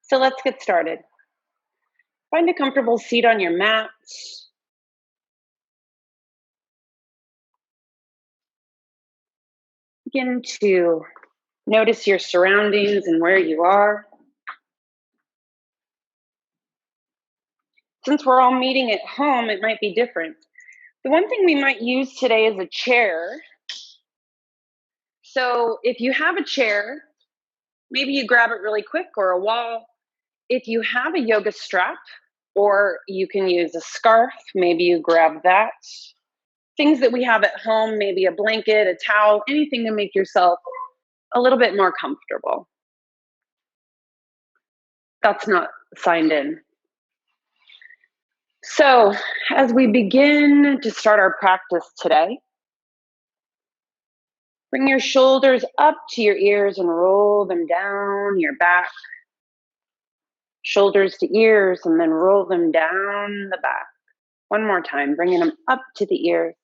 So let's get started. Find a comfortable seat on your mat. Begin to notice your surroundings and where you are. Since we're all meeting at home, it might be different. The one thing we might use today is a chair. So if you have a chair, maybe you grab it really quick or a wall. If you have a yoga strap, or you can use a scarf, maybe you grab that. Things that we have at home, maybe a blanket, a towel, anything to make yourself a little bit more comfortable. That's not signed in. So, as we begin to start our practice today, bring your shoulders up to your ears and roll them down your back. Shoulders to ears and then roll them down the back. One more time, bringing them up to the ears,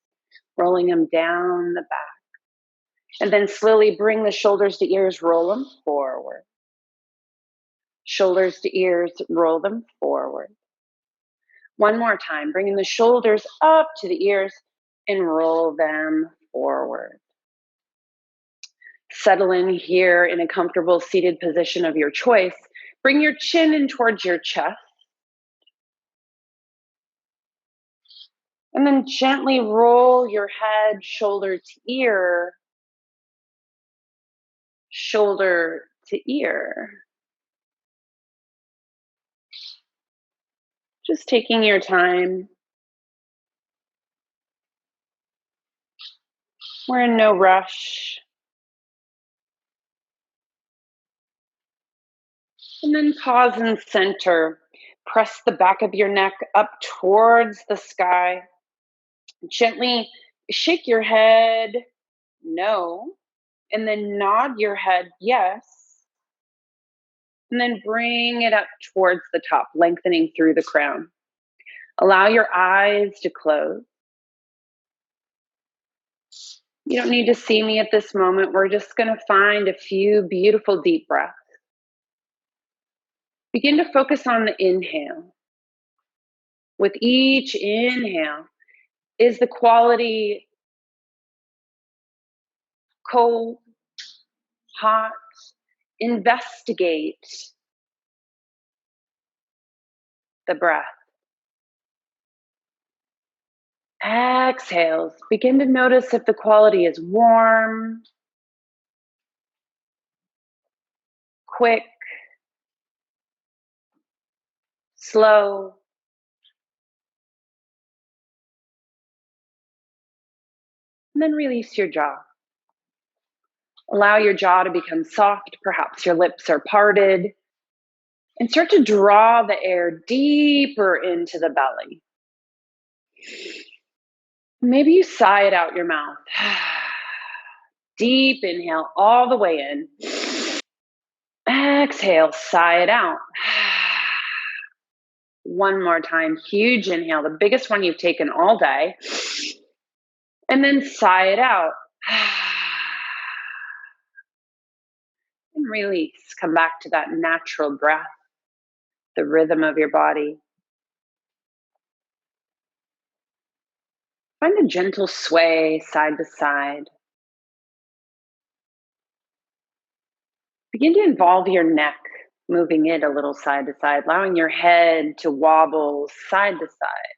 rolling them down the back. And then slowly bring the shoulders to ears, roll them forward. Shoulders to ears, roll them forward. One more time, bringing the shoulders up to the ears and roll them forward. Settle in here in a comfortable seated position of your choice. Bring your chin in towards your chest. And then gently roll your head, shoulder to ear, shoulder to ear. Just taking your time. We're in no rush. And then pause and center. Press the back of your neck up towards the sky. Gently shake your head, no, and then nod your head, yes. And then bring it up towards the top, lengthening through the crown. Allow your eyes to close. You don't need to see me at this moment. We're just going to find a few beautiful deep breaths. Begin to focus on the inhale. With each inhale, is the quality cold, hot? Investigate the breath. Exhales. Begin to notice if the quality is warm, quick, slow. And then release your jaw. Allow your jaw to become soft. Perhaps your lips are parted. And start to draw the air deeper into the belly. Maybe you sigh it out your mouth. Deep inhale all the way in. Exhale, sigh it out. One more time, huge inhale, the biggest one you've taken all day. And then sigh it out. And release. Come back to that natural breath, the rhythm of your body. Find a gentle sway side to side. Begin to involve your neck, moving it a little side to side, allowing your head to wobble side to side.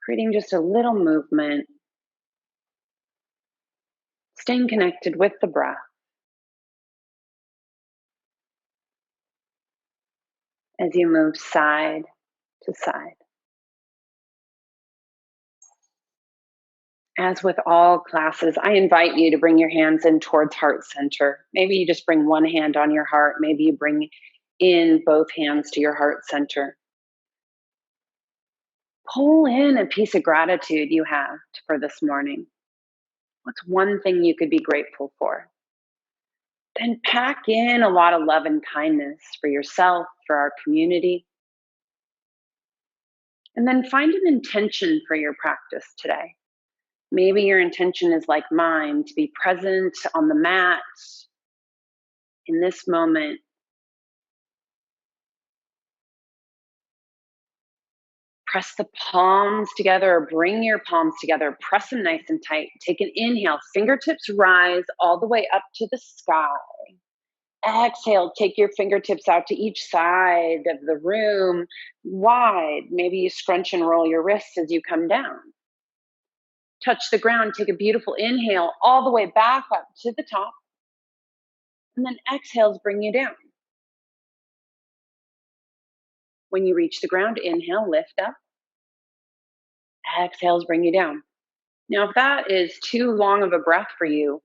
Creating just a little movement. Staying connected with the breath. As you move side to side. As with all classes, I invite you to bring your hands in towards heart center. Maybe you just bring one hand on your heart. Maybe you bring in both hands to your heart center. Pull in a piece of gratitude you have for this morning. What's one thing you could be grateful for? Then pack in a lot of love and kindness for yourself, for our community. And then find an intention for your practice today. Maybe your intention is like mine, to be present on the mat In this moment, press the palms together or bring your palms together. Press them nice and tight. Take an inhale. Fingertips rise all the way up to the sky. Exhale, take your fingertips out to each side of the room, wide. Maybe you scrunch and roll your wrists as you come down. Touch the ground, take a beautiful inhale all the way back up to the top. And then exhales bring you down. When you reach the ground, inhale, lift up. Exhales bring you down. Now, if that is too long of a breath for you,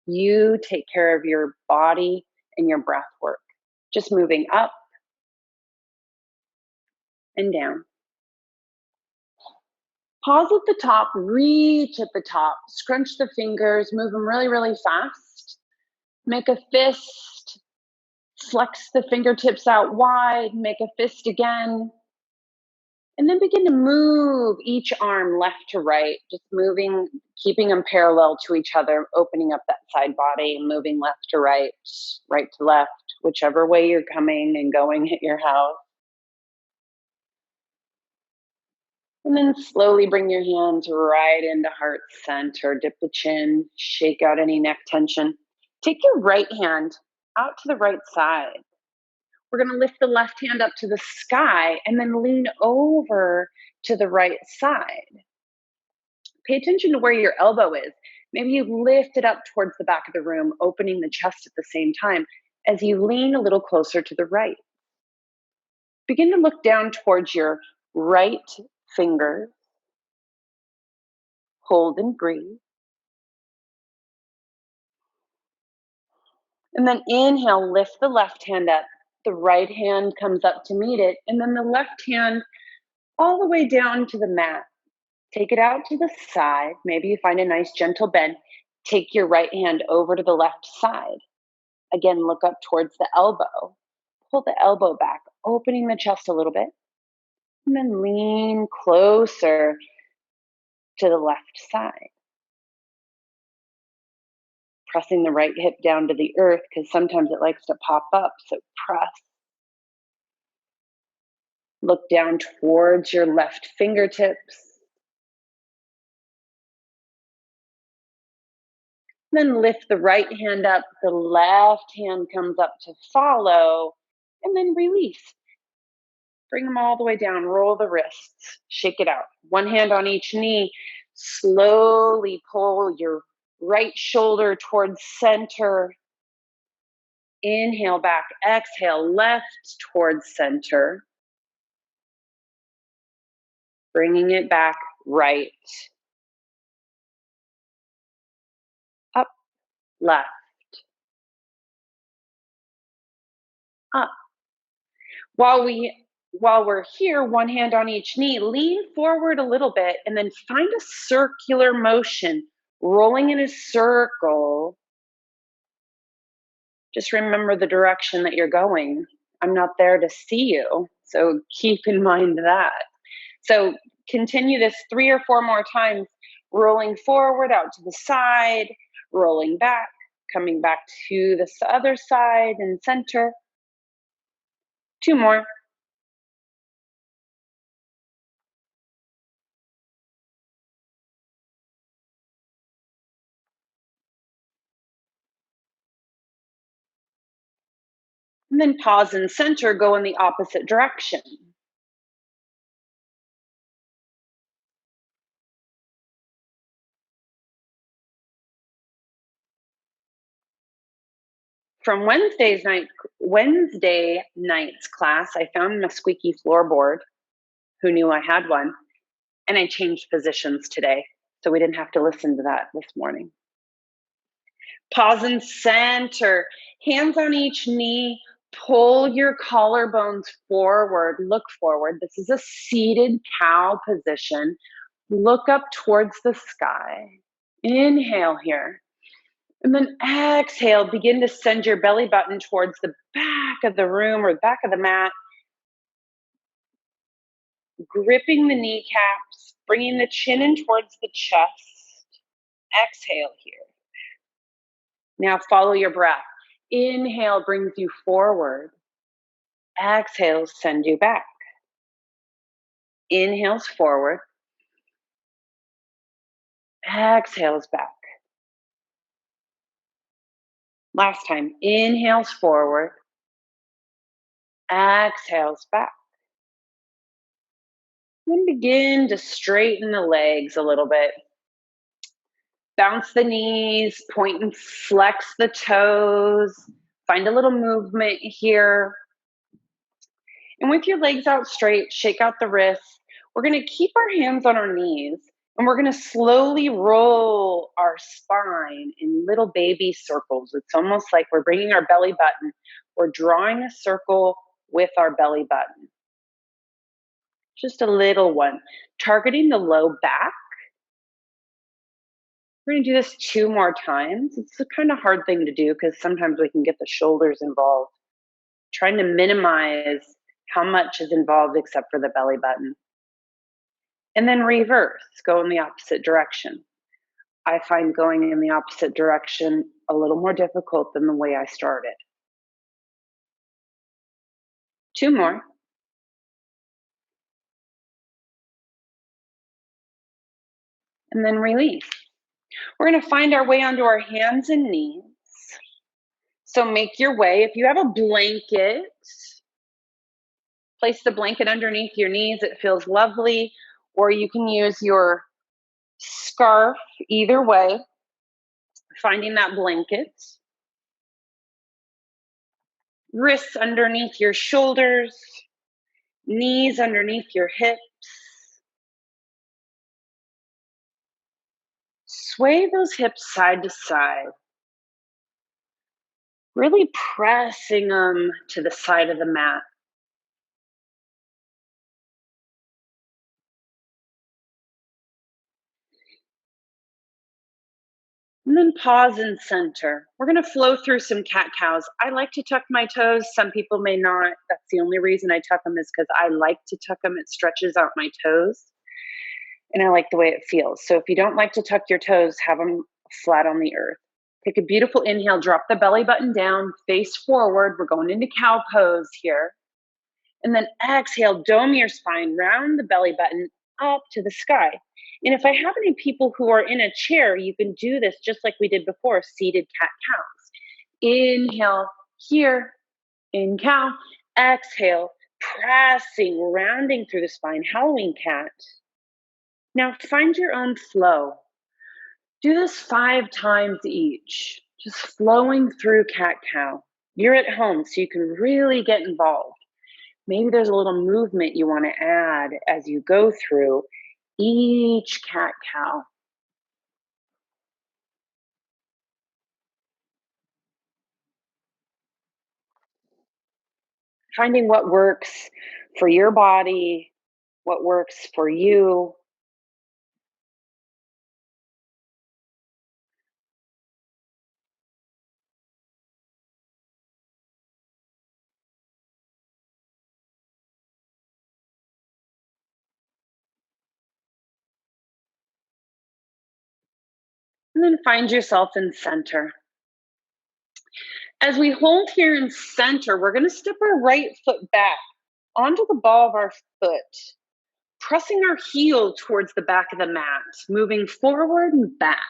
you take care of your body and your breath work. Just moving up and down. Pause at the top, reach at the top, scrunch the fingers, move them really, really fast. Make a fist, flex the fingertips out wide, make a fist again. And then begin to move each arm left to right, just moving, keeping them parallel to each other, opening up that side body, moving left to right to left, whichever way you're coming and going at your house. And then slowly bring your hands right into heart center, dip the chin, shake out any neck tension. Take your right hand out to the right side. We're going to lift the left hand up to the sky and then lean over to the right side. Pay attention to where your elbow is. Maybe you lift it up towards the back of the room, opening the chest at the same time as you lean a little closer to the right. Begin to look down towards your right finger. Hold and breathe. And then inhale, lift the left hand up. The right hand comes up to meet it. And then the left hand all the way down to the mat. Take it out to the side. Maybe you find a nice gentle bend. Take your right hand over to the left side. Again, look up towards the elbow. Pull the elbow back, opening the chest a little bit. And then lean closer to the left side. Pressing the right hip down to the earth because sometimes it likes to pop up. So press. Look down towards your left fingertips. Then lift the right hand up. The left hand comes up to follow. And then release. Bring them all the way down. Roll the wrists. Shake it out. One hand on each knee. Slowly pull your right shoulder towards center. Inhale back. Exhale left towards center. Bringing it back right. Up, left. Up. While we're here, one hand on each knee, lean forward a little bit and then find a circular motion, rolling in a circle. Just remember the direction that you're going. I'm not there to see you, so keep in mind that. So continue this 3 or 4 more times, rolling forward out to the side, rolling back, coming back to the other side and center. 2 more. And then pause and center, go in the opposite direction. From Wednesday night's class, I found a squeaky floorboard. Who knew I had one? And I changed positions today, so we didn't have to listen to that this morning. Pause and center. Hands on each knee. Pull your collarbones forward. Look forward. This is a seated cow position. Look up towards the sky. Inhale here. And then exhale, begin to send your belly button towards the back of the room or the back of the mat. Gripping the kneecaps, bringing the chin in towards the chest. Exhale here. Now follow your breath. Inhale brings you forward. Exhale, send you back. Inhales forward. Exhales back. Last time. Inhales forward. Exhales back. Then begin to straighten the legs a little bit. Bounce the knees, point and flex the toes. Find a little movement here. And with your legs out straight, shake out the wrists. We're going to keep our hands on our knees and we're going to slowly roll our spine in little baby circles. It's almost like we're bringing our belly button. We're drawing a circle with our belly button. Just a little one. Targeting the low back. We're going to do this 2 more times. It's a kind of hard thing to do because sometimes we can get the shoulders involved. Trying to minimize how much is involved except for the belly button. And then reverse, go in the opposite direction. I find going in the opposite direction a little more difficult than the way I started. 2 more. And then release. We're going to find our way onto our hands and knees. So make your way. If you have a blanket, place the blanket underneath your knees. It feels lovely. Or you can use your scarf, either way, finding that blanket. Wrists underneath your shoulders, knees underneath your hips. Sway those hips side to side, really pressing them to the side of the mat. And then pause and center. We're going to flow through some cat cows. I like to tuck my toes. Some people may not. That's the only reason I tuck them is because I like to tuck them. It stretches out my toes. And I like the way it feels. So if you don't like to tuck your toes, have them flat on the earth. Take a beautiful inhale, drop the belly button down, face forward. We're going into cow pose here. And then exhale, dome your spine, round the belly button up to the sky. And if I have any people who are in a chair, you can do this just like we did before, seated cat cows. Inhale here, in cow. Exhale, pressing, rounding through the spine, Halloween cat. Now find your own flow. Do this 5 times each, just flowing through cat cow. You're at home, so you can really get involved. Maybe there's a little movement you want to add as you go through each cat cow. Finding what works for your body, what works for you. And then find yourself in center. As we hold here in center, we're going to step our right foot back onto the ball of our foot, pressing our heel towards the back of the mat, moving forward and back.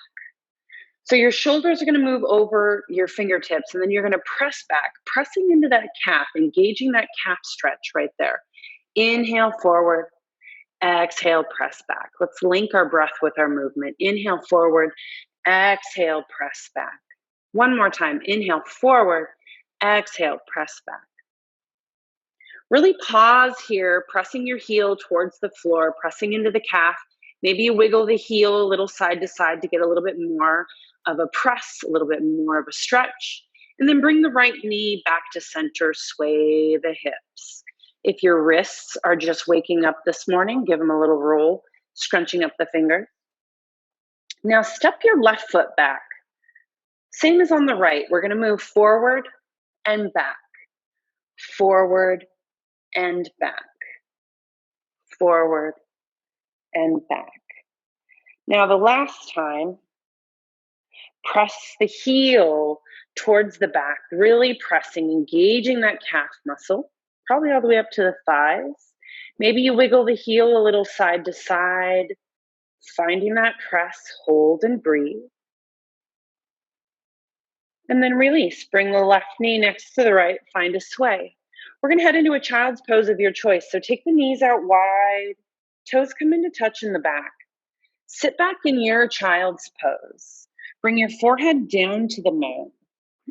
So your shoulders are going to move over your fingertips, and then you're going to press back, pressing into that calf, engaging that calf stretch right there. Inhale forward, exhale, press back. Let's link our breath with our movement. Inhale forward, exhale, press back. One more time. Inhale forward, exhale, press back. Really pause here, pressing your heel towards the floor, pressing into the calf. Maybe you wiggle the heel a little side to side to get a little bit more of a press, a little bit more of a stretch. And then bring the right knee back to center, sway the hips. If your wrists are just waking up this morning, give them a little roll, scrunching up the finger. Now step your left foot back. Same as on the right. We're going to move forward and back, forward and back, forward and back. Now the last time, Press the heel towards the back, really pressing, engaging that calf muscle, probably all the way up to the thighs. Maybe you wiggle the heel a little side to side, finding that press, hold and breathe. And then release. Bring the left knee next to the right, find a sway. We're gonna head into a child's pose of your choice. So take the knees out wide, toes come into touch in the back. Sit back in your child's pose. Bring your forehead down to the mat.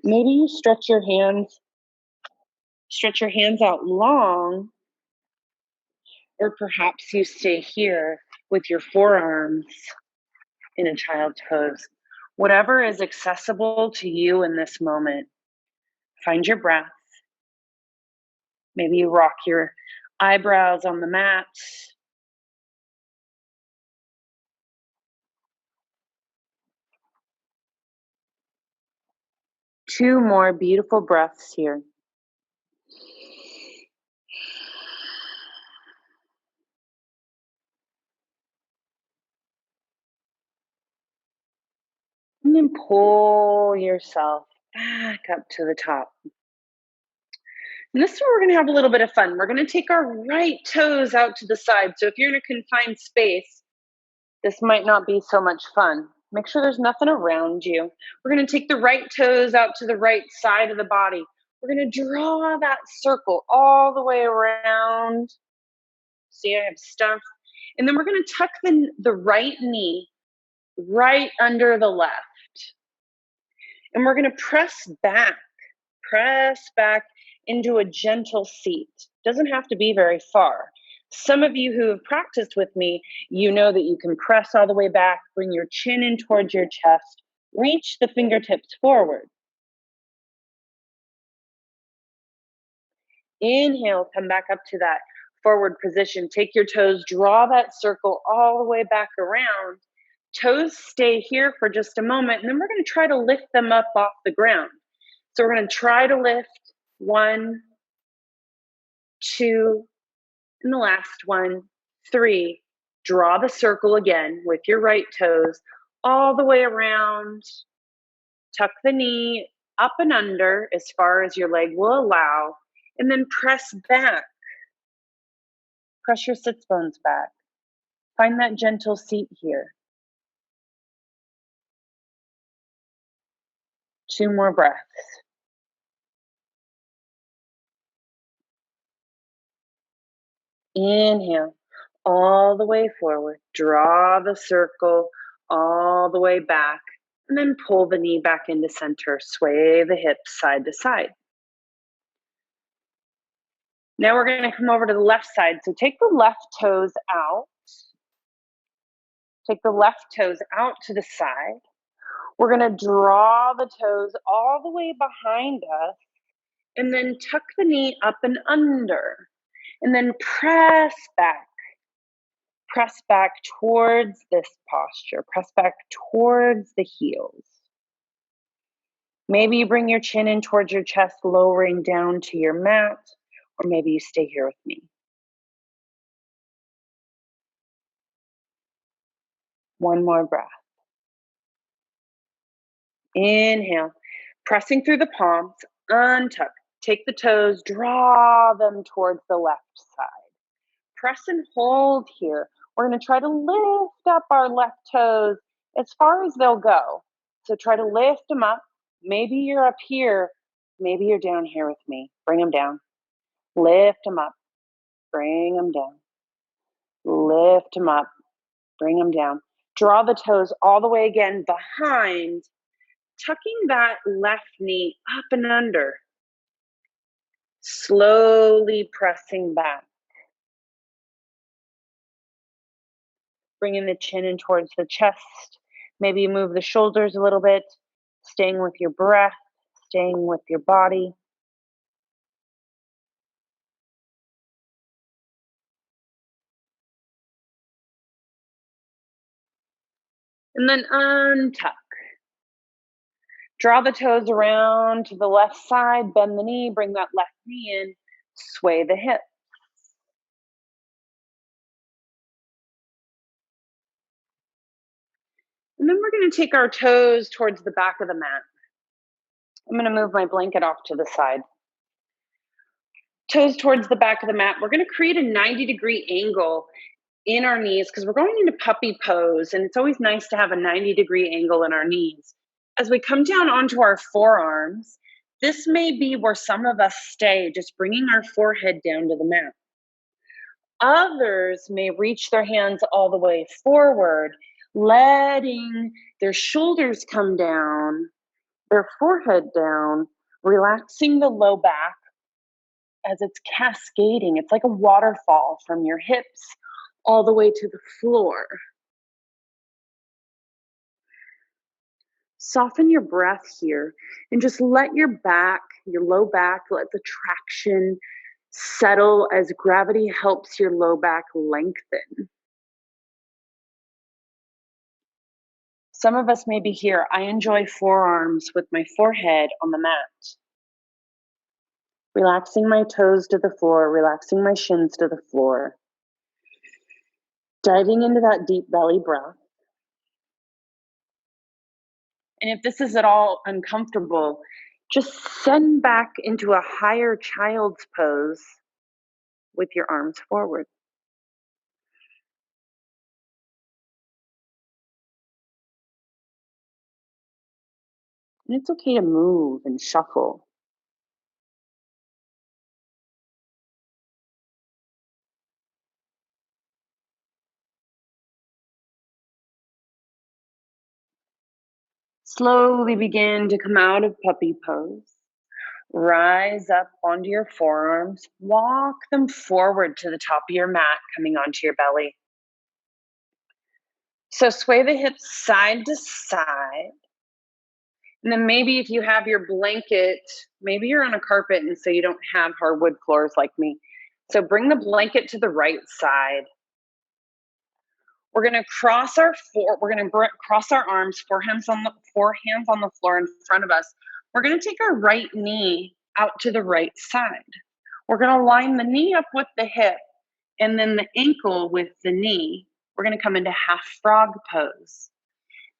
Maybe you stretch your hands out long, or perhaps you stay here with your forearms in a child's pose. Whatever is accessible to you in this moment. Find your breath. Maybe you rock your eyebrows on the mat. Two more beautiful breaths here. And then pull yourself back up to the top. And this is where we're going to have a little bit of fun. We're going to take our right toes out to the side. So if you're in a confined space, this might not be so much fun. Make sure there's nothing around you. We're going to take the right toes out to the right side of the body. We're going to draw that circle all the way around. See, I have stuff. And then we're going to tuck the right knee right under the left. And we're going to press back into a gentle seat. Doesn't have to be very far. Some of you who have practiced with me, you know that you can press all the way back, bring your chin in towards your chest, reach the fingertips forward. Inhale, come back up to that forward position. Take your toes, draw that circle all the way back around. Toes stay here for just a moment, and then we're going to try to lift them up off the ground. So we're going to try to lift 1, 2, and the last one, 3. Draw the circle again with your right toes all the way around. Tuck the knee up and under as far as your leg will allow, and then press back. Press your sits bones back. Find that gentle seat here. 2 more breaths. Inhale all the way forward. Draw the circle all the way back, and then pull the knee back into center. Sway the hips side to side. Now we're going to come over to the left side. So take the left toes out. Take the left toes out to the side. We're going to draw the toes all the way behind us, and then tuck the knee up and under. And then press back. Press back towards this posture. Press back towards the heels. Maybe you bring your chin in towards your chest, lowering down to your mat, or maybe you stay here with me. One more breath. Inhale, pressing through the palms, untuck. Take the toes, draw them towards the left side. Press and hold here. We're going to try to lift up our left toes as far as they'll go. So try to lift them up. Maybe you're up here. Maybe you're down here with me. Bring them down. Lift them up. Bring them down. Lift them up. Bring them down. Draw the toes all the way again behind, tucking that left knee up and under. Slowly pressing back. Bringing the chin in towards the chest. Maybe you move the shoulders a little bit, staying with your breath, staying with your body. And then untuck. Draw the toes around to the left side, bend the knee, bring that left knee in, sway the hip. And then we're going to take our toes towards the back of the mat. I'm going to move my blanket off to the side. Toes towards the back of the mat. We're going to create a 90-degree angle in our knees because we're going into puppy pose, and it's always nice to have a 90-degree angle in our knees. As we come down onto our forearms, this may be where some of us stay, just bringing our forehead down to the mat. Others may reach their hands all the way forward, letting their shoulders come down, their forehead down, relaxing the low back as it's cascading. It's like a waterfall from your hips all the way to the floor. Soften your breath here and just let your back, your low back, let the traction settle as gravity helps your low back lengthen. Some of us may be here. I enjoy forearms with my forehead on the mat. Relaxing my toes to the floor, relaxing my shins to the floor. Diving into that deep belly breath. And if this is at all uncomfortable, just send back into a higher child's pose with your arms forward. And it's okay to move and shuffle. Slowly begin to come out of puppy pose. Rise up onto your forearms. Walk them forward to the top of your mat, coming onto your belly. So sway the hips side to side. And then maybe if you have your blanket, maybe you're on a carpet and so you don't have hardwood floors like me. So bring the blanket to the right side. We're going to cross our cross our arms, four hands on the floor in front of us. We're going to take our right knee out to the right side. We're going to line the knee up with the hip and then the ankle with the knee. We're going to come into half frog pose.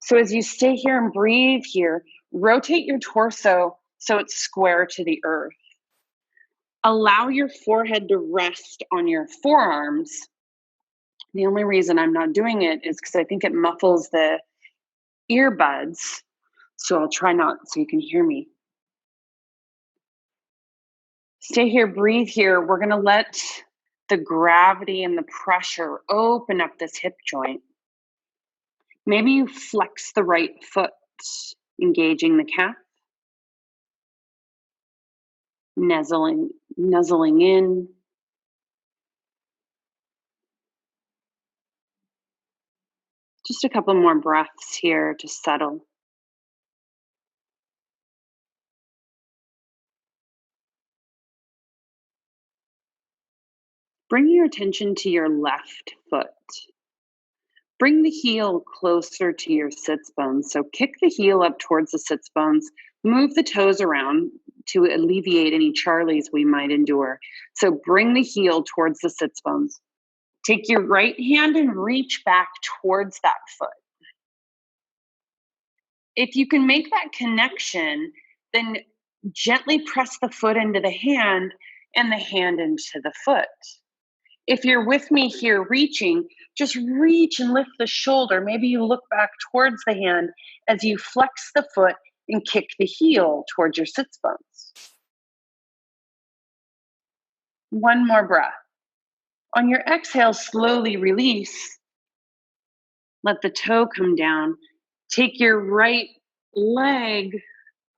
So as you stay here and breathe here, rotate your torso so it's square to the earth. Allow your forehead to rest on your forearms. The only reason I'm not doing it is because I think it muffles the earbuds. So I'll try not so you can hear me. Stay here, breathe here. We're going to let the gravity and the pressure open up this hip joint. Maybe you flex the right foot, engaging the calf. Nuzzling in. Just a couple more breaths here to settle. Bring your attention to your left foot. Bring the heel closer to your sits bones. So kick the heel up towards the sits bones. Move the toes around to alleviate any Charlies we might endure. So bring the heel towards the sits bones. Take your right hand and reach back towards that foot. If you can make that connection, then gently press the foot into the hand and the hand into the foot. If you're with me here reaching, just reach and lift the shoulder. Maybe you look back towards the hand as you flex the foot and kick the heel towards your sits bones. One more breath. On your exhale, slowly release. Let the toe come down. Take your right leg,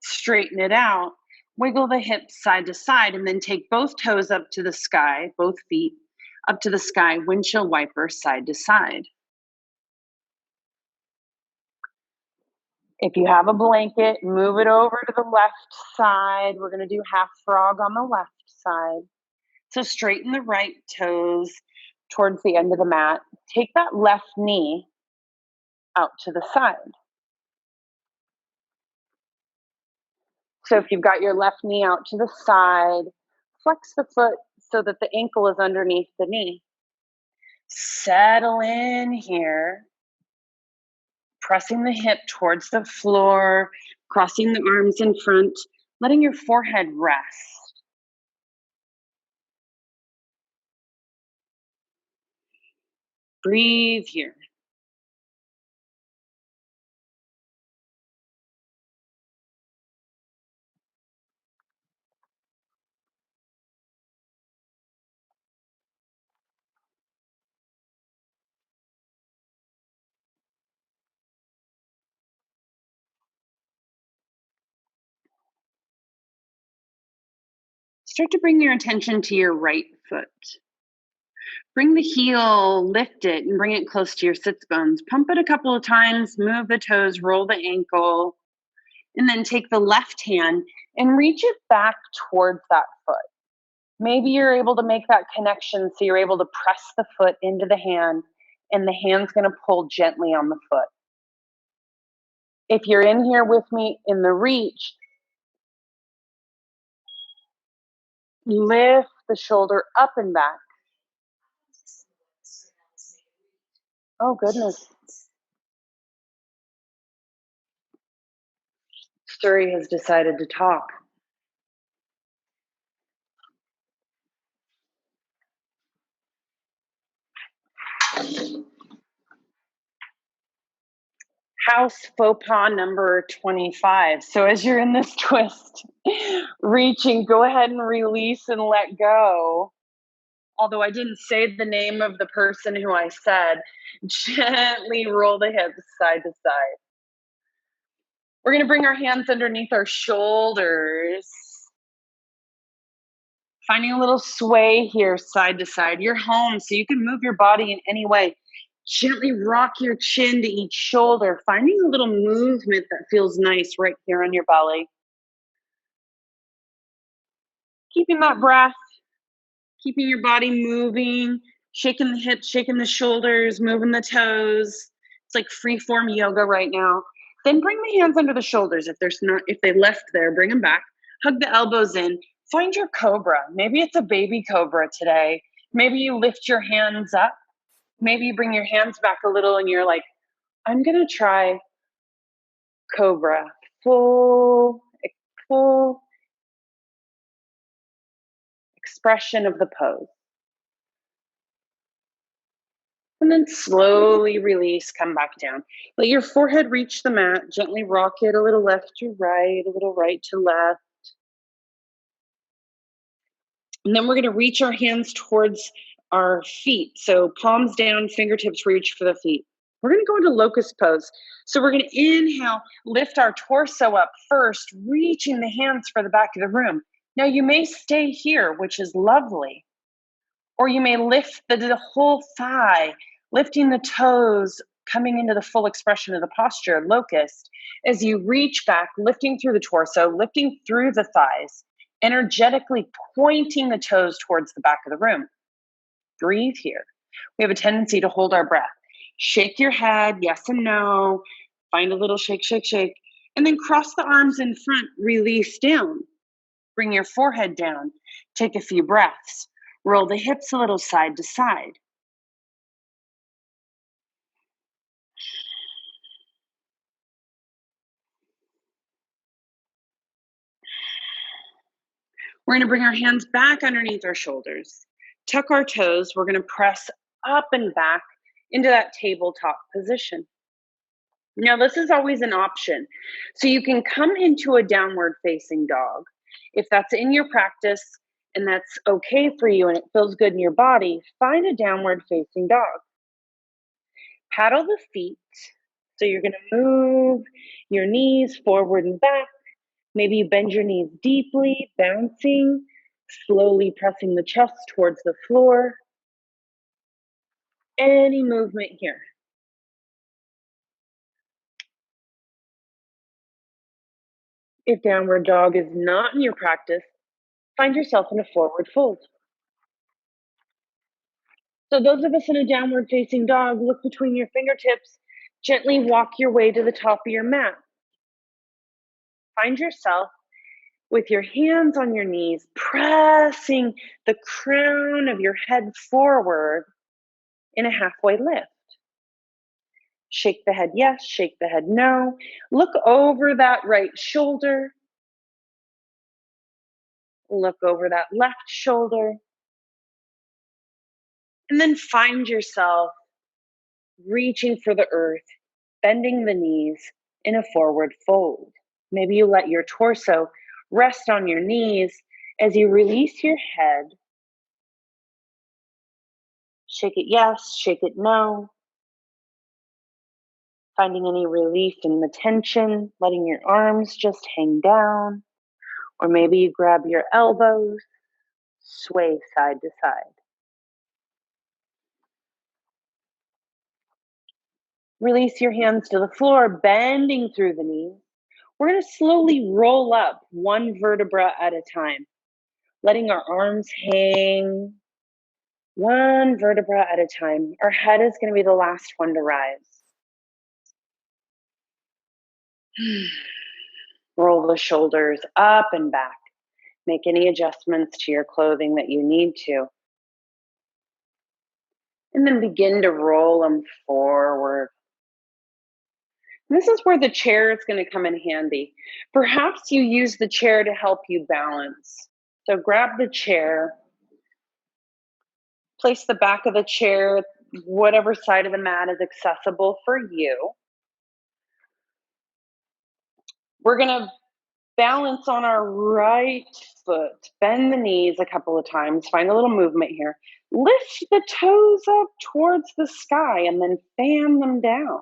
straighten it out, wiggle the hips side to side, and then take both toes up to the sky, both feet up to the sky, windshield wiper side to side. If you have a blanket, move it over to the left side. We're going to do half frog on the left side. So straighten the right toes towards the end of the mat. Take that left knee out to the side. So if you've got your left knee out to the side, flex the foot so that the ankle is underneath the knee. Settle in here. Pressing the hip towards the floor, crossing the arms in front, letting your forehead rest. Breathe here. Start to bring your attention to your right foot. Bring the heel, lift it, and bring it close to your sits bones. Pump it a couple of times, move the toes, roll the ankle, and then take the left hand and reach it back towards that foot. Maybe you're able to make that connection so you're able to press the foot into the hand, and the hand's going to pull gently on the foot. If you're in here with me in the reach, lift the shoulder up and back. Oh, goodness. Suri has decided to talk. House faux pas number 25. So as you're in this twist, reaching, go ahead and release and let go. Although I didn't say the name of the person who I said, gently roll the hips side to side. We're going to bring our hands underneath our shoulders. Finding a little sway here side to side. You're home, so you can move your body in any way. Gently rock your chin to each shoulder, finding a little movement that feels nice right here on your belly. Keeping that breath, keeping your body moving, shaking the hips, shaking the shoulders, moving the toes. It's like free form yoga right now. Then bring the hands under the shoulders. If they left there, bring them back. Hug the elbows in. Find your cobra. Maybe it's a baby cobra today. Maybe you lift your hands up. Maybe you bring your hands back a little and you're like, I'm going to try cobra. Full expression of the pose. And then slowly release, come back down. Let your forehead reach the mat. Gently rock it a little left to right, a little right to left. And then we're going to reach our hands towards our feet. So palms down, fingertips reach for the feet. We're going to go into locust pose. So we're going to inhale, lift our torso up first, reaching the hands for the back of the room. Now you may stay here, which is lovely. Or you may lift the whole thigh, lifting the toes, coming into the full expression of the posture, locust, as you reach back, lifting through the torso, lifting through the thighs, energetically pointing the toes towards the back of the room. Breathe here. We have a tendency to hold our breath. Shake your head, yes and no. Find a little shake, shake, shake. And then cross the arms in front, release down. Bring your forehead down. Take a few breaths. Roll the hips a little side to side. We're going to bring our hands back underneath our shoulders. Tuck our toes. We're going to press up and back into that tabletop position. Now, this is always an option. So you can come into a downward facing dog. If that's in your practice and that's okay for you and it feels good in your body, find a downward facing dog. Paddle the feet. So you're going to move your knees forward and back. Maybe you bend your knees deeply, bouncing, slowly pressing the chest towards the floor. Any movement here. If downward dog is not in your practice, find yourself in a forward fold. So those of us in a downward facing dog, look between your fingertips, gently walk your way to the top of your mat. Find yourself with your hands on your knees, pressing the crown of your head forward in a halfway lift. Shake the head yes, shake the head no. Look over that right shoulder. Look over that left shoulder. And then find yourself reaching for the earth, bending the knees in a forward fold. Maybe you let your torso rest on your knees as you release your head. Shake it yes, shake it no. Finding any relief in the tension, letting your arms just hang down. Or maybe you grab your elbows, sway side to side. Release your hands to the floor, bending through the knees. We're going to slowly roll up one vertebra at a time, letting our arms hang one vertebra at a time. Our head is going to be the last one to rise. Roll the shoulders up and back. Make any adjustments to your clothing that you need to. And then begin to roll them forward. This is where the chair is going to come in handy. Perhaps you use the chair to help you balance. So grab the chair, place the back of the chair, whatever side of the mat is accessible for you. We're going to balance on our right foot. Bend the knees a couple of times. Find a little movement here. Lift the toes up towards the sky and then fan them down.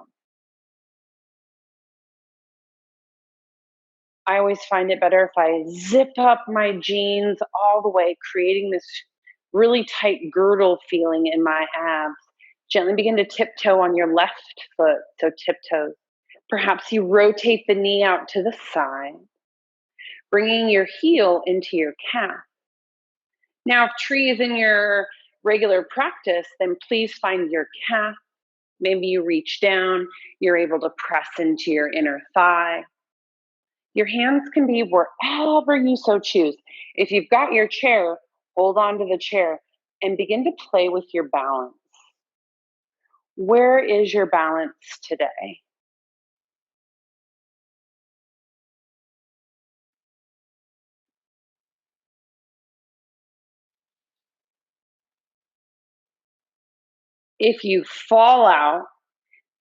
I always find it better if I zip up my jeans all the way, creating this really tight girdle feeling in my abs. Gently begin to tiptoe on your left foot, so tiptoes. Perhaps you rotate the knee out to the side, bringing your heel into your calf. Now, if tree is in your regular practice, then please find your calf. Maybe you reach down, you're able to press into your inner thigh. Your hands can be wherever you so choose. If you've got your chair, hold on to the chair and begin to play with your balance. Where is your balance today? If you fall out,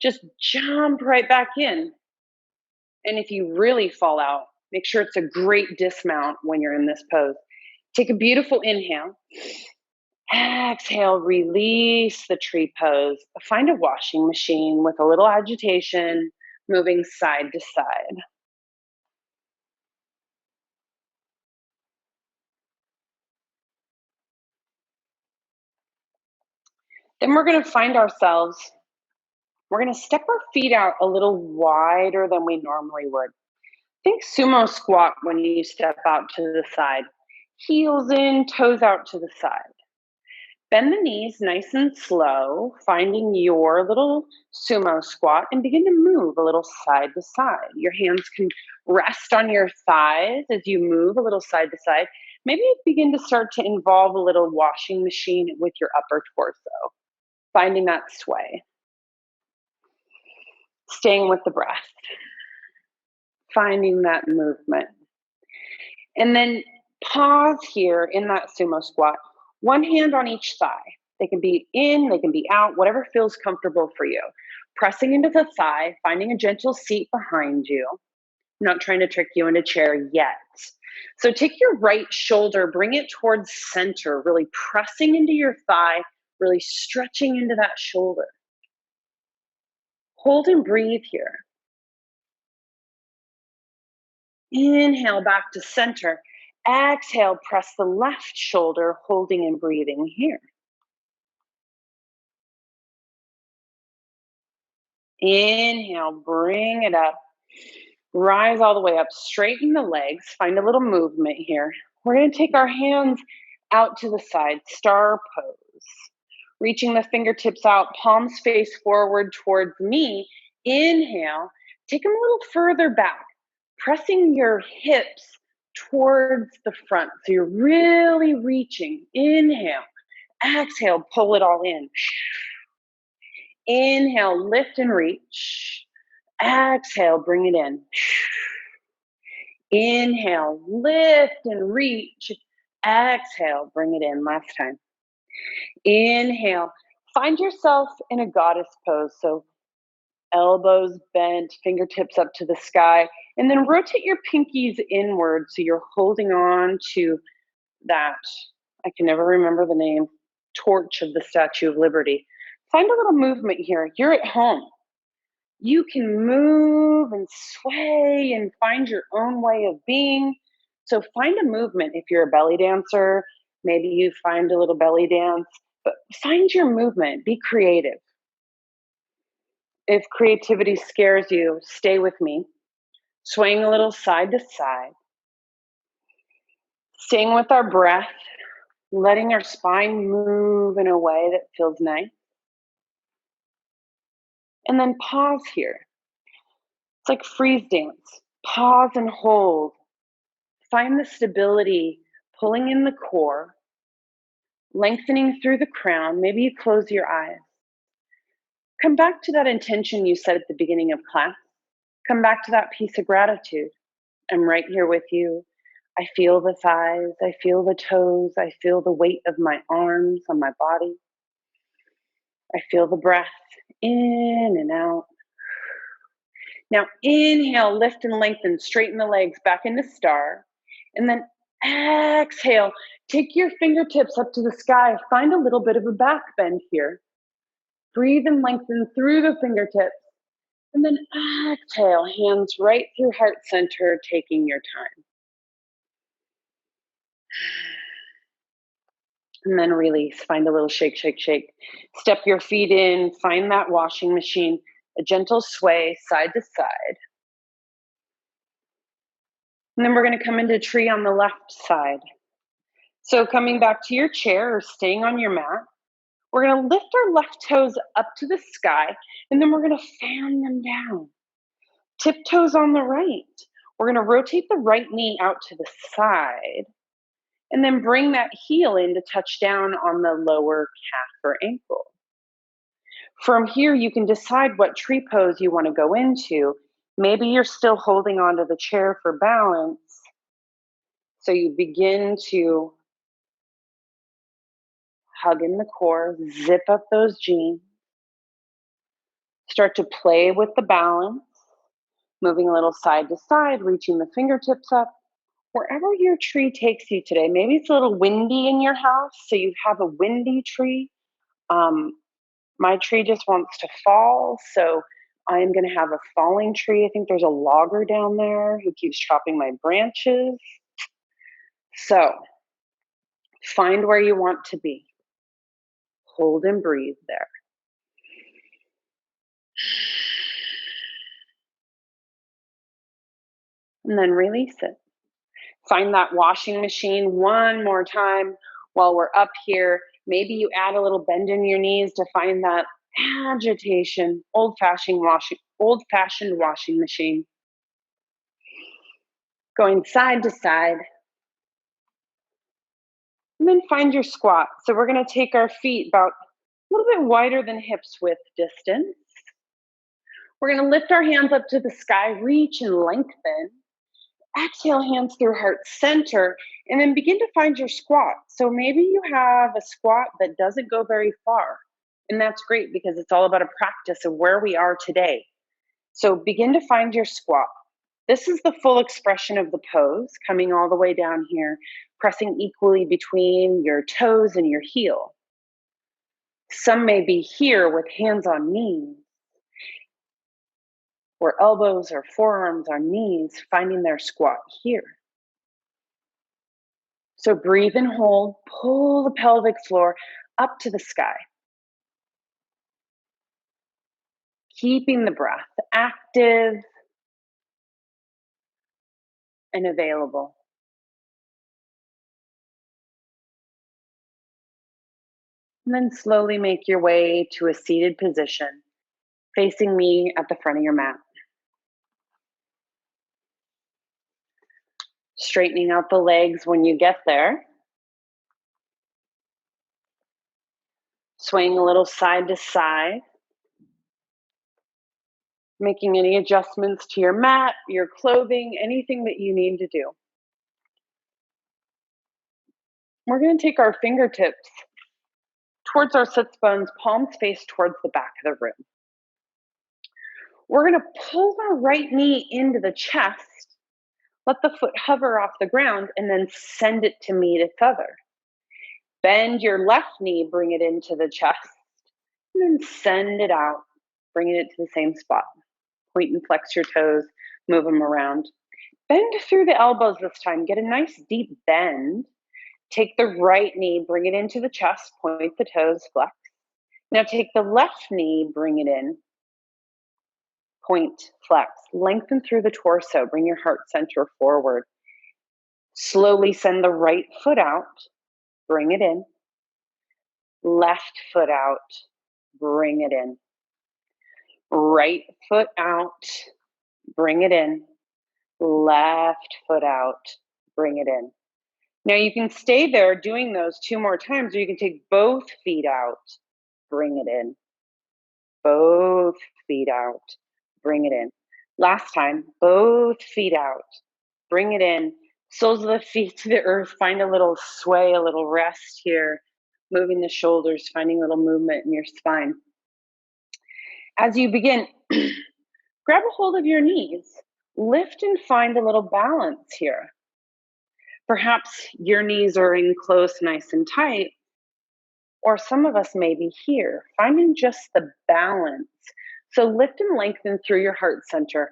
just jump right back in. And if you really fall out, make sure it's a great dismount when you're in this pose. Take a beautiful inhale. Exhale, release the tree pose. Find a washing machine with a little agitation, moving side to side. Then we're going to find ourselves, we're going to step our feet out a little wider than we normally would. Think sumo squat when you step out to the side. Heels in, toes out to the side. Bend the knees nice and slow, finding your little sumo squat and begin to move a little side to side. Your hands can rest on your thighs as you move a little side to side. Maybe you begin to start to involve a little washing machine with your upper torso, finding that sway. Staying with the breath, finding that movement. And then pause here in that sumo squat. One hand on each thigh. They can be in, they can be out, whatever feels comfortable for you. Pressing into the thigh, finding a gentle seat behind you. I'm not trying to trick you into chair yet. So take your right shoulder, bring it towards center, really pressing into your thigh, really stretching into that shoulder. Hold and breathe here. Inhale back to center. Exhale, press the left shoulder, holding and breathing here. Inhale, bring it up. Rise all the way up, straighten the legs, find a little movement here. We're going to take our hands out to the side, star pose. Reaching the fingertips out, palms face forward towards me. Inhale, take them a little further back, pressing your hips towards the front. So you're really reaching. Inhale, exhale, pull it all in. Inhale, lift and reach. Exhale, bring it in. Inhale, lift and reach. Exhale, bring it in. Last time. Inhale, find yourself in a goddess pose. So elbows bent, fingertips up to the sky, and then rotate your pinkies inward so you're holding on to that, I can never remember the name, torch of the Statue of Liberty. Find a little movement here. You're at home. You can move and sway and find your own way of being. So find a movement. If you're a belly dancer, maybe you find a little belly dance, but find your movement. Be creative. If creativity scares you, stay with me. Swaying a little side to side. Staying with our breath, letting our spine move in a way that feels nice. And then pause here. It's like freeze dance. Pause and hold. Find the stability, pulling in the core, lengthening through the crown. Maybe you close your eyes. Come back to that intention you set at the beginning of class. Come back to that piece of gratitude. I'm right here with you. I feel the thighs, I feel the toes, I feel the weight of my arms on my body. I feel the breath in and out. Now inhale, lift and lengthen, straighten the legs back into star. And then exhale, take your fingertips up to the sky. Find a little bit of a back bend here. Breathe and lengthen through the fingertips. And then exhale, hands right through heart center, taking your time. And then release, find a little shake, shake, shake. Step your feet in, find that washing machine, a gentle sway side to side. And then we're gonna come into tree on the left side. So coming back to your chair or staying on your mat, we're gonna lift our left toes up to the sky, and then we're gonna fan them down. Tiptoes on the right. We're gonna rotate the right knee out to the side, and then bring that heel in to touch down on the lower calf or ankle. From here, you can decide what tree pose you want to go into. Maybe you're still holding onto the chair for balance. So you begin to hug in the core, zip up those jeans, start to play with the balance, moving a little side to side, reaching the fingertips up. Wherever your tree takes you today, maybe it's a little windy in your house, so you have a windy tree. My tree just wants to fall, so I'm going to have a falling tree. I think there's a logger down there who keeps chopping my branches. So find where you want to be. Hold and breathe there. And then release it. Find that washing machine one more time while we're up here. Maybe you add a little bend in your knees to find that agitation, old-fashioned washing machine. Going side to side. And then find your squat. So we're going to take our feet about a little bit wider than hips width distance. We're going to lift our hands up to the sky, reach and lengthen. Exhale, hands through heart center, and then begin to find your squat. So maybe you have a squat that doesn't go very far, and that's great because it's all about a practice of where we are today. So begin to find your squat. This is the full expression of the pose, coming all the way down here, pressing equally between your toes and your heel. Some may be here with hands on knees, or elbows or forearms on knees, finding their squat here. So breathe and hold, pull the pelvic floor up to the sky. Keeping the breath active and available. And then slowly make your way to a seated position, facing me at the front of your mat. Straightening out the legs when you get there. Swaying a little side to side. Making any adjustments to your mat, your clothing, anything that you need to do. We're going to take our fingertips towards our sits bones, palms face towards the back of the room. We're going to pull our right knee into the chest, let the foot hover off the ground, and then send it to meet its other. Bend your left knee, bring it into the chest, and then send it out, bringing it to the same spot. Point and flex your toes, move them around. Bend through the elbows this time. Get a nice deep bend. Take the right knee, bring it into the chest, point the toes, flex. Now take the left knee, bring it in, point, flex. Lengthen through the torso, bring your heart center forward. Slowly send the right foot out, bring it in. Left foot out, bring it in. Right foot out, bring it in. Left foot out, bring it in. Now you can stay there doing those 2 more times, or you can take both feet out, bring it in. Both feet out, bring it in. Last time, both feet out, bring it in. Soles of the feet to the earth, find a little sway, a little rest here, moving the shoulders, finding a little movement in your spine. As you begin, grab a hold of your knees, lift and find a little balance here. Perhaps your knees are in close, nice and tight, or some of us may be here, finding just the balance. So lift and lengthen through your heart center.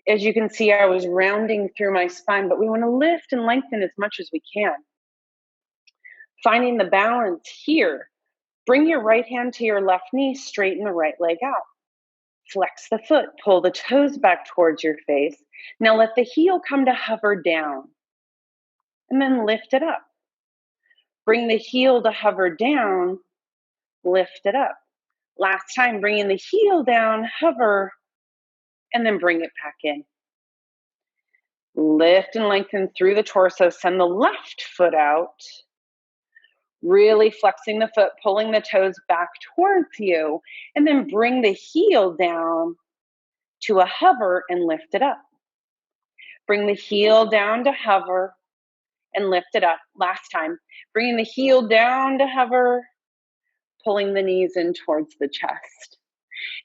As you can see, I was rounding through my spine, but we want to lift and lengthen as much as we can. Finding the balance here, bring your right hand to your left knee, straighten the right leg out. Flex the foot, pull the toes back towards your face. Now let the heel come to hover down, and then lift it up. Bring the heel to hover down, lift it up. Last time, bringing the heel down, hover, and then bring it back in. Lift and lengthen through the torso. Send the left foot out. Really flexing the foot, pulling the toes back towards you, and then bring the heel down to a hover and lift it up. Bring the heel down to hover and lift it up. Last time, bringing the heel down to hover, pulling the knees in towards the chest.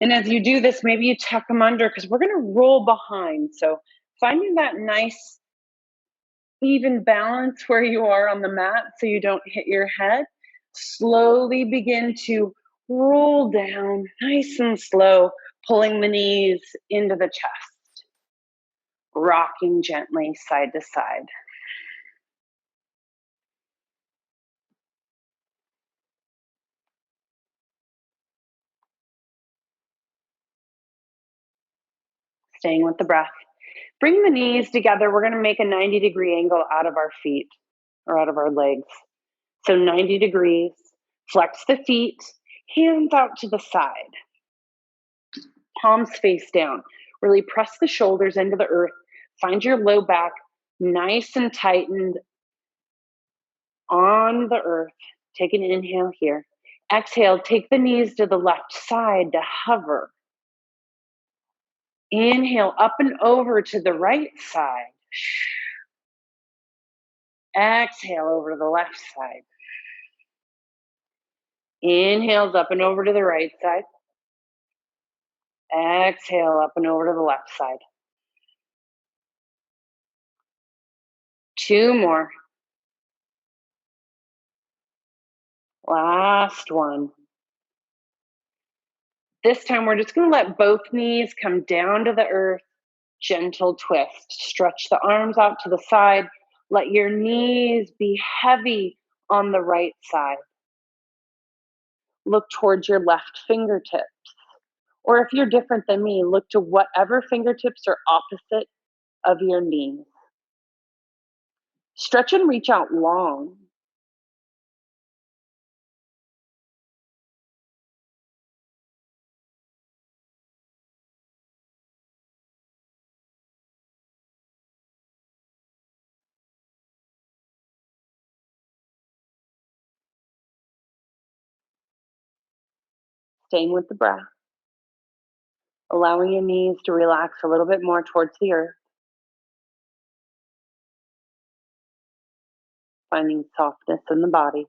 And as you do this, maybe you tuck them under because we're going to roll behind. So finding that nice even balance where you are on the mat so you don't hit your head. Slowly begin to roll down, nice and slow, pulling the knees into the chest, rocking gently side to side. Staying with the breath. Bring the knees together. We're going to make a 90-degree angle out of our feet or out of our legs. So 90 degrees. Flex the feet, hands out to the side. Palms face down. Really press the shoulders into the earth. Find your low back nice and tightened on the earth. Take an inhale here. Exhale, take the knees to the left side to hover. Inhale up and over to the right side. Exhale over to the left side. Inhales up and over to the right side. Exhale up and over to the left side. 2 more. Last one. This time we're just going to let both knees come down to the earth. Gentle twist. Stretch the arms out to the side. Let your knees be heavy on the right side. Look towards your left fingertips. Or if you're different than me, look to whatever fingertips are opposite of your knees. Stretch and reach out long. Staying with the breath. allowing your knees to relax a little bit more towards the earth, finding softness in the body.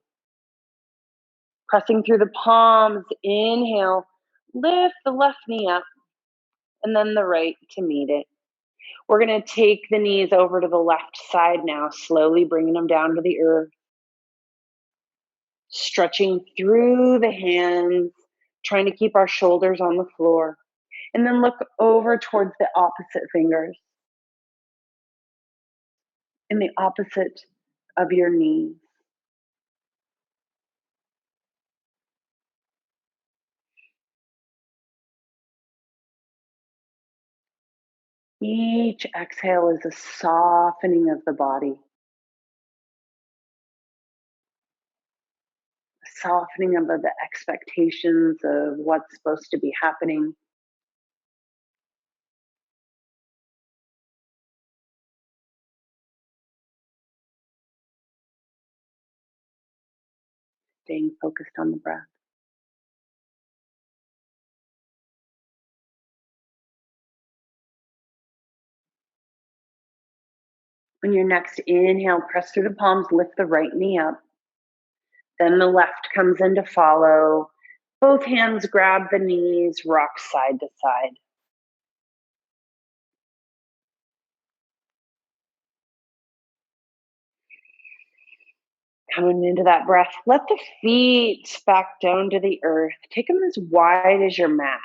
Pressing through the palms, inhale, lift the left knee up, and then the right to meet it. We're going to take the knees over to the left side now, slowly bringing them down to the earth. Stretching through the hands, trying to keep our shoulders on the floor. And then look over towards the opposite fingers and the opposite of your knees. Each exhale is a softening of the body, a softening of the expectations of what's supposed to be happening. Staying focused on the breath. On your next inhale, press through the palms, lift the right knee up. Then the left comes in to follow. Both hands grab the knees, rock side to side. Coming into that breath, let the feet back down to the earth. Take them as wide as your mat.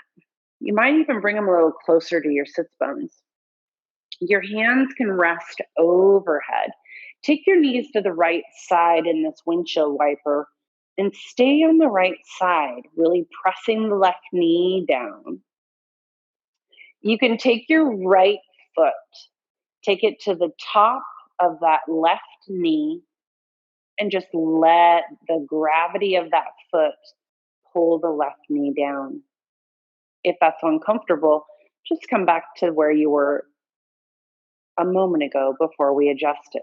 You might even bring them a little closer to your sits bones. Your hands can rest overhead. Take your knees to the right side in this windshield wiper and stay on the right side, really pressing the left knee down. You can take your right foot, take it to the top of that left knee, and just let the gravity of that foot pull the left knee down. If that's uncomfortable, just come back to where you were a moment ago before we adjusted.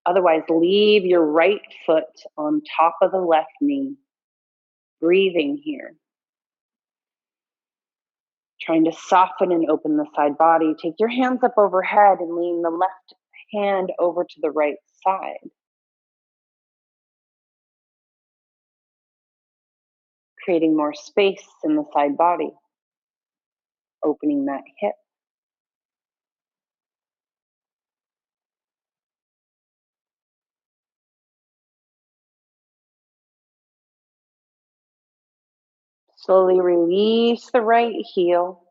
Otherwise, leave your right foot on top of the left knee, breathing here. Trying to soften and open the side body. Take your hands up overhead and lean the left hand over to the right side. Creating more space in the side body. Opening that hip. Slowly release the right heel.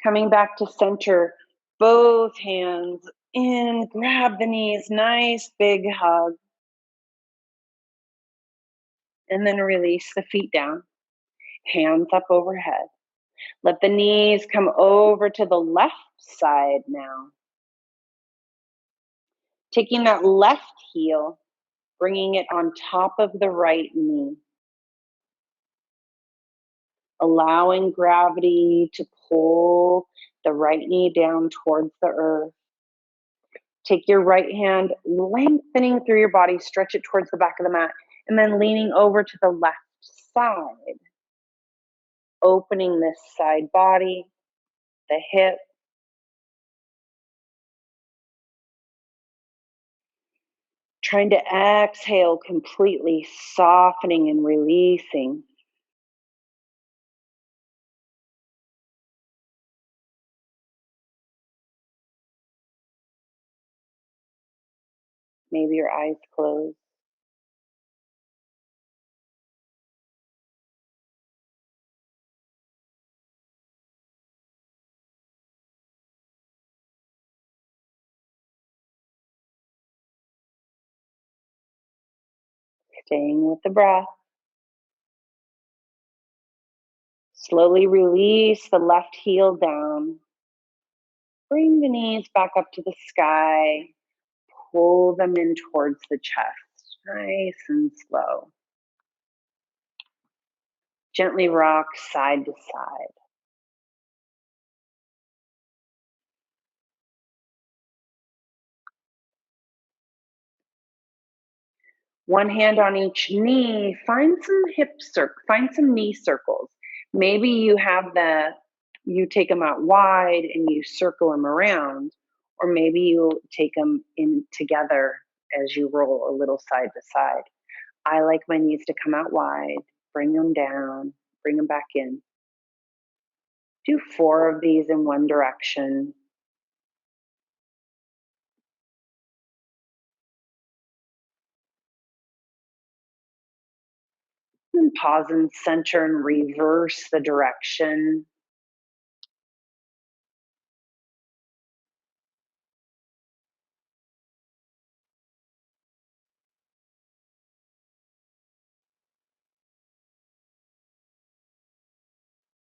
Coming back to center, both hands in, grab the knees, nice big hug. And then release the feet down, hands up overhead. Let the knees come over to the left side now. Taking that left heel, bringing it on top of the right knee. Allowing gravity to pull the right knee down towards the earth. Take your right hand, lengthening through your body, stretch it towards the back of the mat, and then leaning over to the left side. Opening this side body, the hip. Trying to exhale completely, softening and releasing. Maybe your eyes closed. Staying with the breath. Slowly release the left heel down. Bring the knees back up to the sky. Pull them in towards the chest. Nice and slow. Gently rock side to side. One hand on each knee. Find some find some knee circles. Maybe you have the you take them out wide and you circle them around, or maybe you take them in together as you roll a little side to side. I like my knees to come out wide, bring them down, bring them back in. Do 4 of these in one direction. And pause and center and reverse the direction.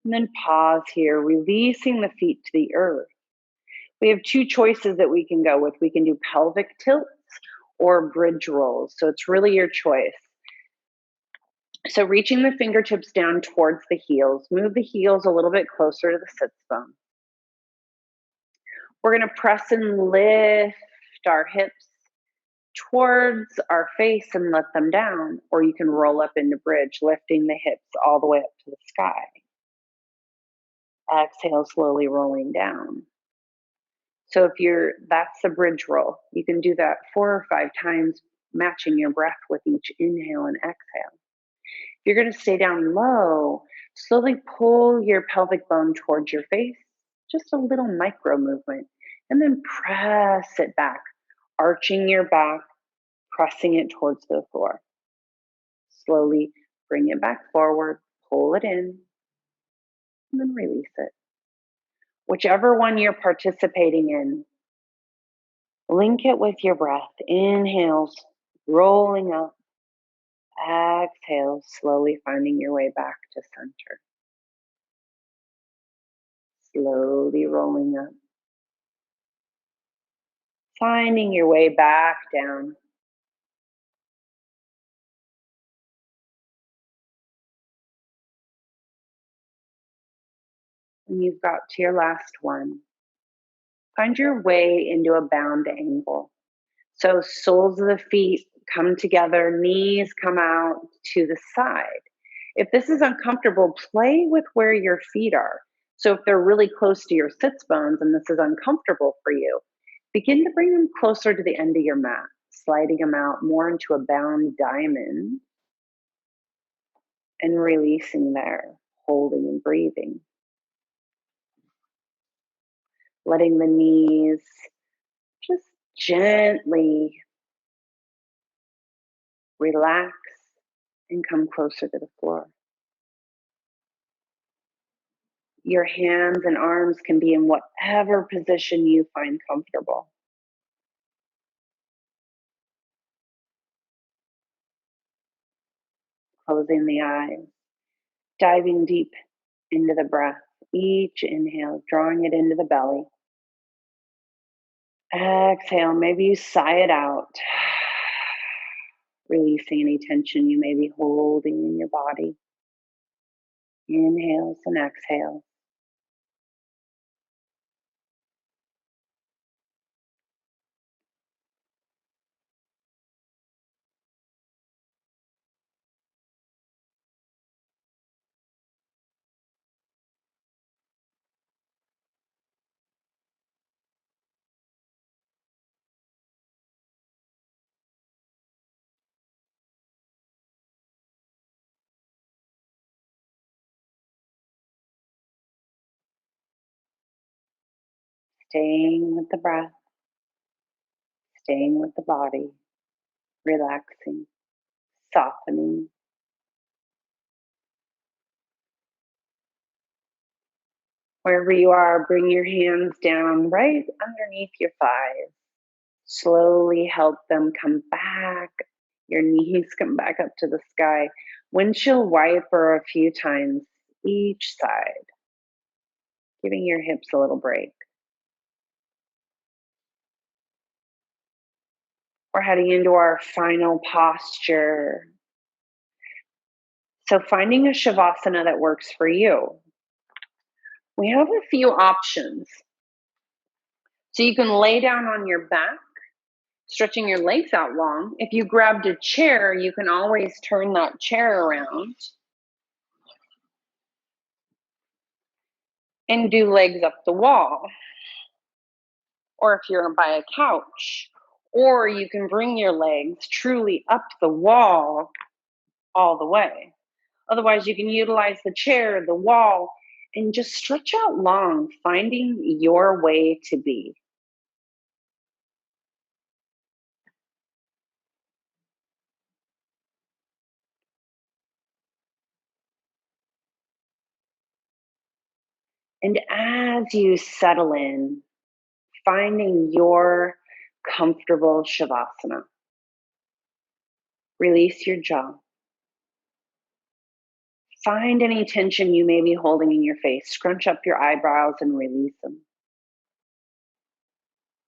And then pause here, releasing the feet to the earth. We have 2 choices that we can go with. We can do pelvic tilts or bridge rolls. So it's really your choice. So reaching the fingertips down towards the heels, move the heels a little bit closer to the sits bone. We're going to press and lift our hips towards our face and let them down, or you can roll up into bridge, lifting the hips all the way up to the sky. Exhale, slowly rolling down. So that's the bridge roll. You can do that 4 or 5 times, matching your breath with each inhale and exhale. If you're going to stay down low, slowly pull your pelvic bone towards your face, just a little micro movement, and then press it back, arching your back, pressing it towards the floor. Slowly bring it back forward, pull it in, and then release it. Whichever one you're participating in, link it with your breath. Inhales, rolling up. Exhale, slowly finding your way back to center. Slowly rolling up. Finding your way back down. And you've got to your last one. Find your way into a bound angle. So soles of the feet come together, knees come out to the side. If this is uncomfortable, play with where your feet are. So if they're really close to your sits bones and this is uncomfortable for you, begin to bring them closer to the end of your mat, sliding them out more into a bound diamond and releasing there, holding and breathing. Letting the knees just gently relax and come closer to the floor. Your hands and arms can be in whatever position you find comfortable. Closing the eyes, diving deep into the breath. Each inhale, drawing it into the belly. Exhale, maybe you sigh it out, releasing any tension you may be holding in your body. Inhales and exhales. Staying with the breath, staying with the body, relaxing, softening. Wherever you are, bring your hands down right underneath your thighs. Slowly help them come back. Your knees come back up to the sky. Windshield wiper a few times each side, giving your hips a little break. We're heading into our final posture. So finding a Shavasana that works for you. We have a few options. So you can lay down on your back, stretching your legs out long. If you grabbed a chair, you can always turn that chair around. and do legs up the wall. Or if you're by a couch, or you can bring your legs truly up the wall all the way. Otherwise, you can utilize the chair, the wall, and just stretch out long, finding your way to be. And as you settle in, finding your comfortable Shavasana, release your jaw. Find any tension you may be holding in your face. Scrunch up your eyebrows and release them.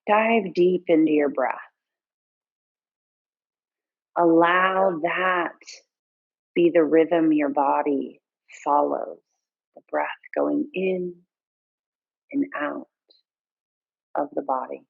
Dive deep into your breath. Allow that be the rhythm your body follows. The breath going in and out of the body.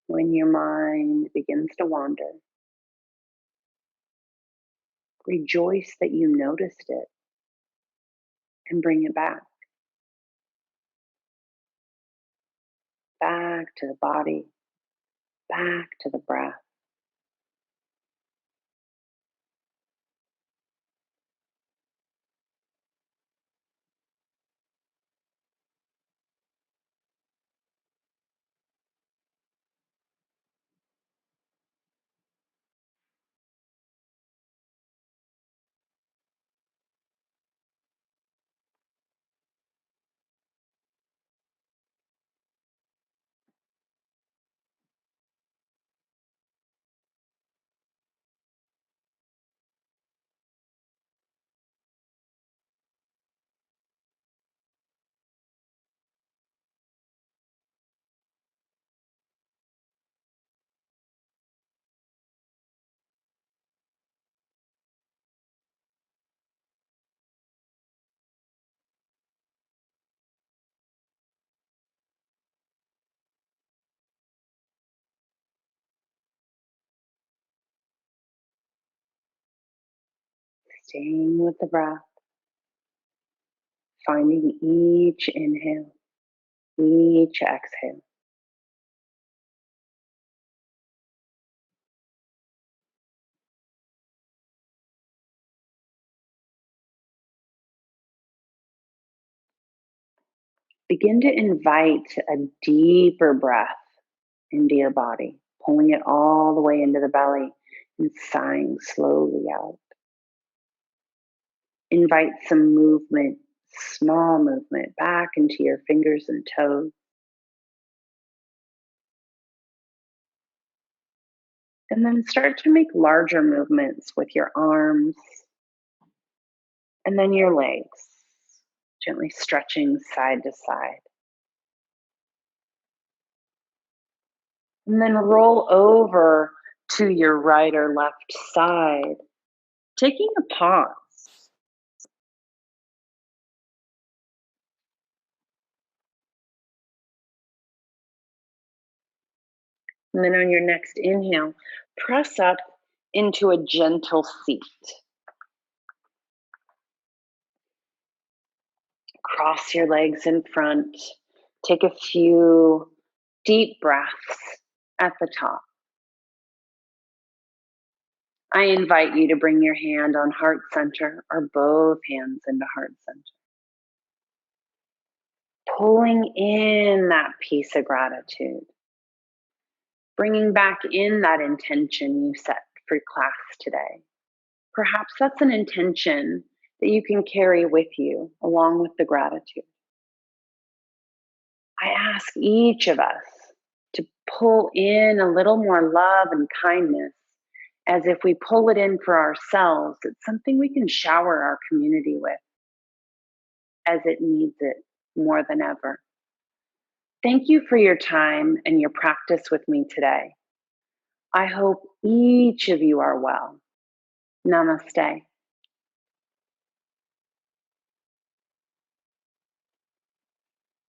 When your mind begins to wander, rejoice that you noticed it and bring it back to the body, back to the breath. Staying with the breath, finding each inhale, each exhale. Begin to invite a deeper breath into your body, pulling it all the way into the belly and sighing slowly out. Invite some movement, small movement, back into your fingers and toes. And then start to make larger movements with your arms and then your legs, gently stretching side to side. And then roll over to your right or left side, taking a pause. And then on your next inhale, press up into a gentle seat. Cross your legs in front. Take a few deep breaths at the top. I invite you to bring your hand on heart center or both hands into heart center. Pulling in that piece of gratitude. Bringing back in that intention you set for class today. Perhaps that's an intention that you can carry with you along with the gratitude. I ask each of us to pull in a little more love and kindness, as if we pull it in for ourselves. It's something we can shower our community with as it needs it more than ever. Thank you for your time and your practice with me today. I hope each of you are well. Namaste.